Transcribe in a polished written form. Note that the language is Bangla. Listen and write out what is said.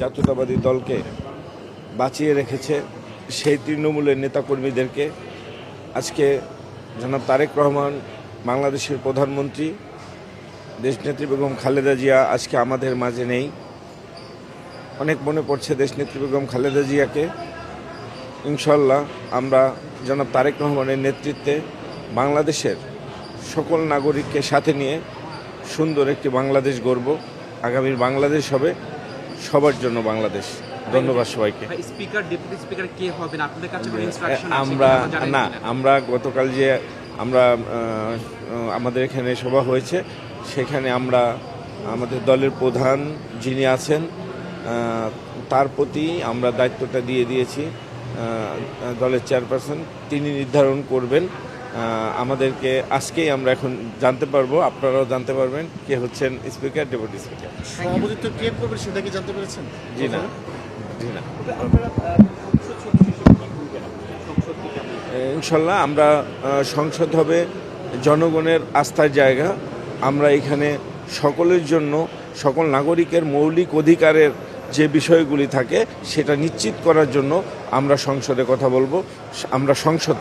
জাতীয়তাবাদী দলকে বাঁচিয়ে রেখেছে সেই তৃণমূলের নেতাকর্মীদেরকে আজকে জনাব তারেক রহমান, বাংলাদেশের প্রধানমন্ত্রী, দেশনেত্রী বেগম খালেদা জিয়া আজকে আমাদের মাঝে নেই। অনেক মনে পড়ছে দেশনেত্রী বেগম খালেদা জিয়াকে। ইনশাল্লাহ আমরা জনাব তারেক রহমানের নেতৃত্বে বাংলাদেশের সকল নাগরিককে সাথে নিয়ে সুন্দর একটি বাংলাদেশ গড়ব। আগামীর বাংলাদেশ হবে সবার জন্য বাংলাদেশ। ধন্যবাদ সবাইকে। স্পিকার, ডেপুটি স্পিকার কে হবেন আপনাদের কাছে কোনো ইনস্ট্রাকশন আছে? আমরা গতকাল যে আমাদের এখানে সভা হয়েছে, সেখানে আমরা আমাদের দলের প্রধান যিনি আছেন তার প্রতি আমরা দায়িত্বটা দিয়ে দিয়েছি। দলের চেয়ারপারসন তিনি নির্ধারণ করবেন। আমাদেরকে আজকেই আমরা এখন জানতে পারবো, আপনারাও জানতে পারবেন কে হচ্ছেন স্পিকার, ডেপুটি স্পিকার। সভাপতিত্ব কে করবেন সেটা কি জানতে পেরেছেন? জি না। ইনশাল্লাহ আমরা সংসদ হবে জনগণের আস্থার জায়গা। আমরা এখানে সকলের জন্য, সকল নাগরিকের মৌলিক অধিকারের যে বিষয়গুলি থাকে সেটা নিশ্চিত করার জন্য আমরা সংসদে কথা বলবো। আমরা সংসদ